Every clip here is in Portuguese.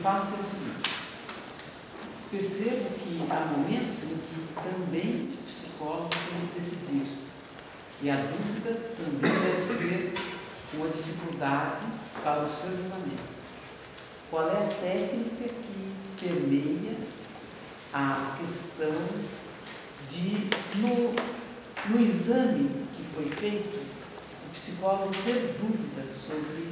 faço é o seguinte: percebo que há momentos em que também o psicólogo tem que decidir. E a dúvida também deve ser uma dificuldade para o seu julgamento. Qual é a técnica que permeia a questão de, no exame que foi feito, o psicólogo ter dúvida sobre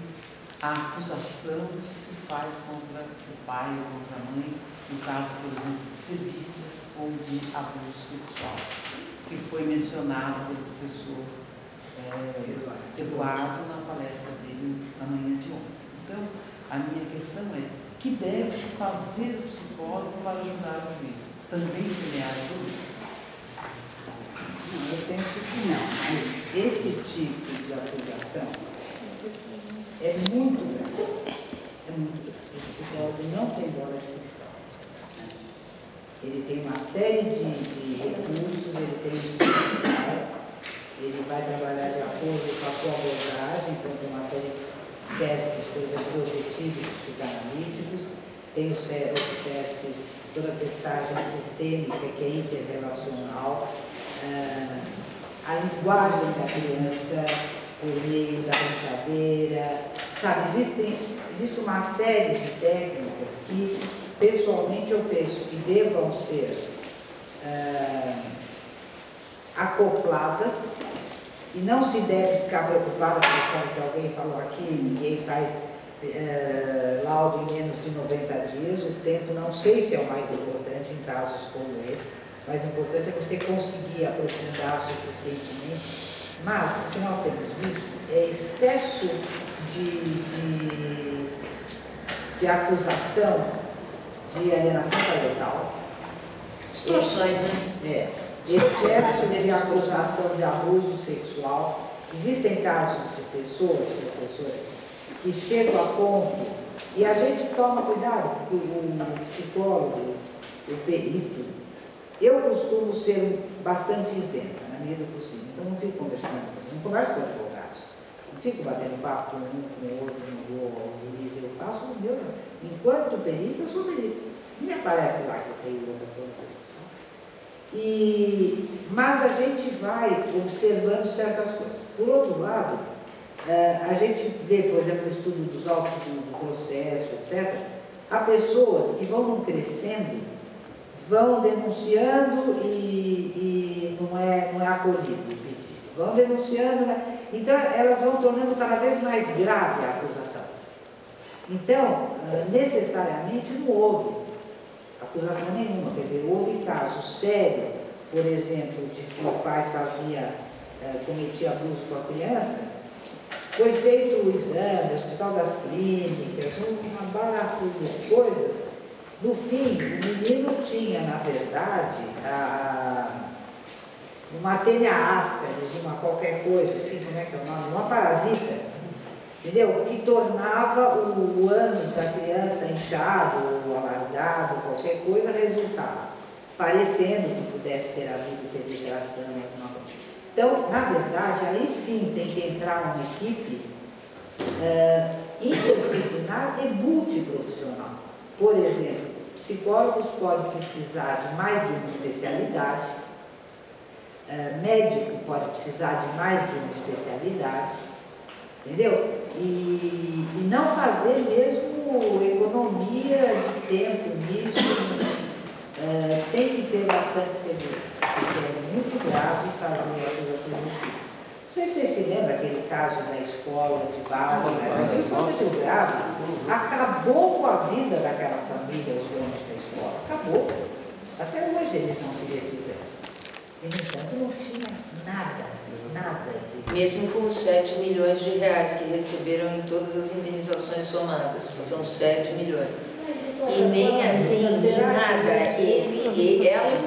a acusação que se faz contra o pai ou contra a mãe, no caso, por exemplo, de sevícias ou de abuso sexual, que foi mencionado pelo professor Eduardo na palestra dele na manhã de ontem. Então, a minha questão é: que deve fazer o psicólogo para ajudar o juiz? Também semear a dúvida? Não, eu penso que não, mas esse tipo de acusação é muito grave. É muito grave. O psicólogo não tem bola de cristal. Ele tem uma série de recursos, ele tem estrutura, ele vai trabalhar de acordo com a sua abordagem, então tem uma série de testes, por exemplo, objetivos psicanalíticos, tem os testes, toda a testagem sistêmica, que é interrelacional, a linguagem da criança por meio da brincadeira, sabe, existe uma série de técnicas que, pessoalmente, eu penso que devam ser acopladas, e não se deve ficar preocupada com a história que alguém falou aqui, ninguém faz laudo em menos de 90 dias, o tempo não sei se é o mais importante em casos como esse, o mais importante é você conseguir aprofundar suficientemente, mas o que nós temos visto é excesso de acusação de alienação parental. Situações, né? Excesso de acusação de abuso sexual. Existem casos de pessoas, professora, que chegam a ponto, e a gente toma cuidado, porque o psicólogo, o perito, eu costumo ser bastante isenta, na medida do possível, então não fico conversando, não converso com advogados, não fico batendo papo com um, com o outro, não vou ao juiz, eu faço o meu, enquanto perito, eu sou perito, me aparece lá que eu tenho outra coisa. Mas a gente vai observando certas coisas. Por outro lado, a gente vê, por exemplo, o estudo dos autos do processo, etc. Há pessoas que vão crescendo, vão denunciando e não é acolhido o pedido. Vão denunciando, né? Então elas vão tornando cada vez mais grave a acusação. Então, necessariamente não houve acusação nenhuma, quer dizer, houve caso sério, por exemplo, de que o pai cometia abuso com a criança, foi feito o exame, Hospital das Clínicas, uma baratura de coisas. No fim, o menino tinha, na verdade, uma tênia ascaris, uma qualquer coisa, assim, como é que é o nome? Uma parasita, entendeu? Que tornava o ânus da criança inchado, alargado, qualquer coisa, resultava parecendo que pudesse ter havido penetração em alguma coisa. Então, na verdade, aí sim tem que entrar uma equipe interdisciplinar e multiprofissional. Por exemplo, psicólogos podem precisar de mais de uma especialidade, médico pode precisar de mais de uma especialidade, entendeu? E não fazer mesmo economia de tempo nisso, tem que ter bastante segurança, porque é muito grave fazer acusações assim. Não sei se vocês se lembram aquele caso da escola de base, né? Foi muito grave, acabou com a vida daquela família, os donos da escola, acabou. Até hoje eles não se refizeram. E, no entanto, não tinha nada de... Mesmo com os 7 milhões de reais que receberam em todas as indenizações somadas, são 7 milhões. E nem assim, nem nada.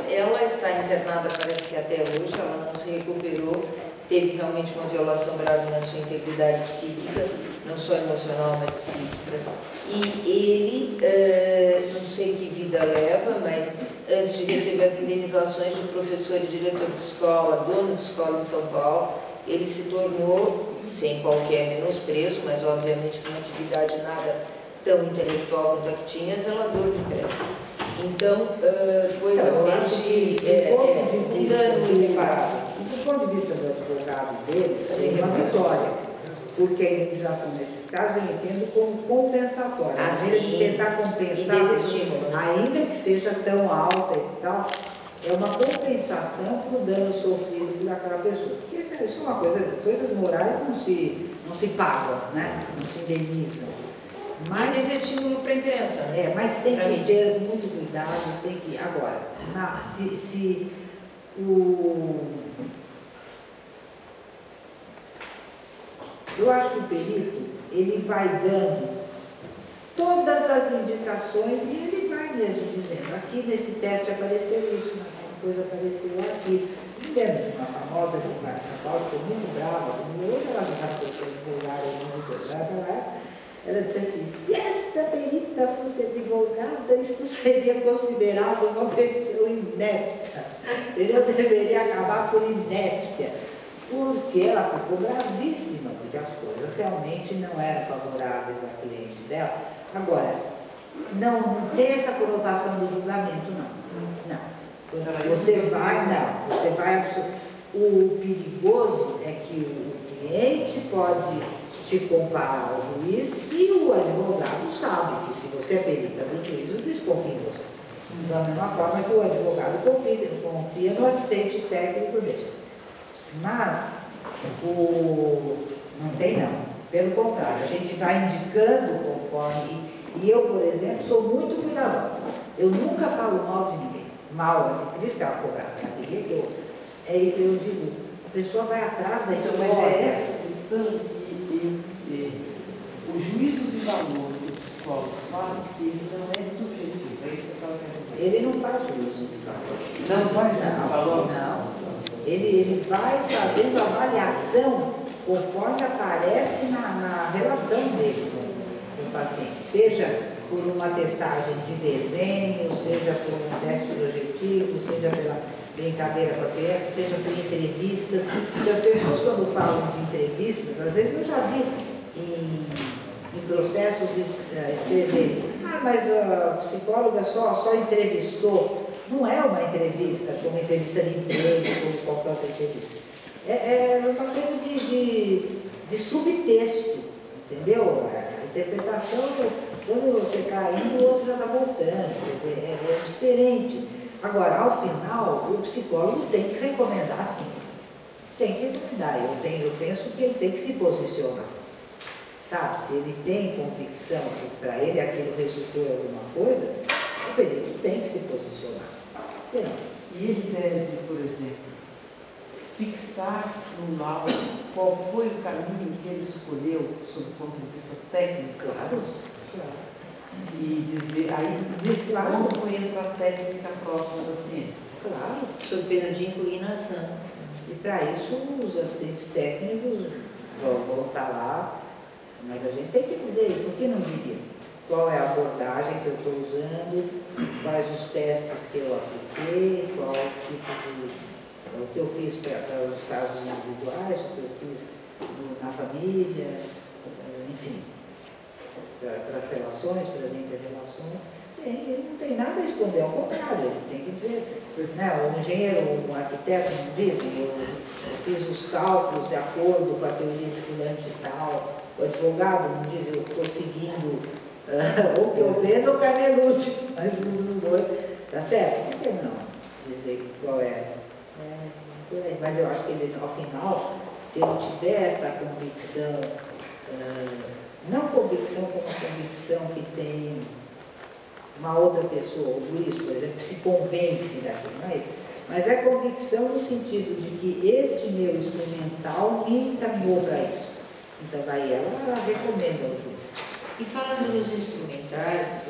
Ela está internada, parece que até hoje, ela não se recuperou, teve realmente uma violação grave na sua integridade psíquica, não só emocional, mas psíquica. E ele, não sei que vida leva, mas antes de receber as indenizações de professor e diretor de escola, dono de escola em São Paulo, ele se tornou, sem qualquer menosprezo, mas obviamente numa atividade nada tão intelectual quanto a que tinha, zelador de prédio. Então, foi realmente um dano irreparável. Do ponto de vista do advogado deles, é uma vitória, porque a indenização nesses casos eu entendo como compensatória. Ah, sim. Tentar compensar, ainda que seja tão alta e tal, é uma compensação por dano sofrido por aquela pessoa. Porque isso é uma coisa, coisas morais não se pagam, né? Não se indenizam. Mas esse estímulo para a imprensa. Mas tem que ter muito cuidado, tem que. Agora, eu acho que o perito, ele vai dando todas as indicações e ele vai mesmo dizendo, aqui nesse teste apareceu isso, naquela coisa apareceu aqui. Me lembro de uma famosa advogada de São Paulo, que foi muito brava comigo, hoje ela já foi advogada em muito tempo, ela disse assim, se esta perita fosse advogada, isto seria considerado uma pessoa inepta. Entendeu? Deveria acabar por inépcia. Porque ela ficou bravíssima, porque as coisas realmente não eram favoráveis à cliente dela. Agora, não tem essa conotação do julgamento, não. Você vai. O perigoso é que o cliente pode te comparar ao juiz e o advogado sabe que se você é perita do juiz, o juiz confia em você. Da mesma forma que o advogado confia no assistente técnico dele. Mas, não tem não. Pelo contrário, a gente vai indicando conforme. E eu, por exemplo, sou muito cuidadosa. Eu nunca falo mal de ninguém. Mal, assim, por isso que ela cobrava. Ela queria que eu digo, a pessoa vai atrás da história. Mas é essa questão que o juízo de valor que o psicólogo faz, ele não é subjetivo, é isso que a senhora quer dizer? Ele não faz juízo de valor. Não faz juízo de valor? Não. Ele vai fazendo avaliação conforme aparece na relação dele com o paciente, seja por uma testagem de desenho, seja por um teste projetivo, seja pela brincadeira com a criança, seja por entrevistas. Porque as pessoas, quando falam de entrevistas, às vezes eu já vi em processos escreverem, mas a psicóloga só entrevistou. Não é uma entrevista, como entrevista de emprego, como qualquer outra entrevista. É uma coisa de subtexto, entendeu? A interpretação, quando você está indo, o outro já está voltando, quer dizer, é diferente. Agora, ao final, o psicólogo tem que recomendar, sim. Tem que recomendar. Eu penso que ele tem que se posicionar. Sabe, se ele tem convicção, se para ele aquilo resultou em alguma coisa, o perito tem que se posicionar. Sim. E ele deve, por exemplo, fixar no laudo qual foi o caminho que ele escolheu sob o ponto de vista técnico. Claro. E dizer, aí nesse ponto entra a técnica próxima da ciência. Claro. Sob pena de impugnação. E para isso os assistentes técnicos vão estar lá, mas a gente tem que dizer, por que não diria? Qual é a abordagem que eu estou usando, quais os testes que eu apliquei, qual o tipo o que eu fiz para os casos individuais, o que eu fiz na família, enfim, para as relações, para as inter-relações. Ele não tem nada a esconder, ao contrário, ele tem que dizer, né, o engenheiro, o arquiteto não dizem, eu fiz os cálculos de acordo com a teoria de fulano de tal, o advogado não diz, eu estou seguindo ou que eu vendo ou Carnelucci, mas um dos dois, tá certo? Por que não dizer qual é? Mas eu acho que ele, ao final, se ele tiver essa convicção, não convicção como a convicção que tem uma outra pessoa, o juiz, por exemplo, que se convence daquilo, não é isso? Mas é convicção no sentido de que este meu instrumental me encaminhou para isso. Então, daí ela recomenda ao juiz. E falando nos instrumentais,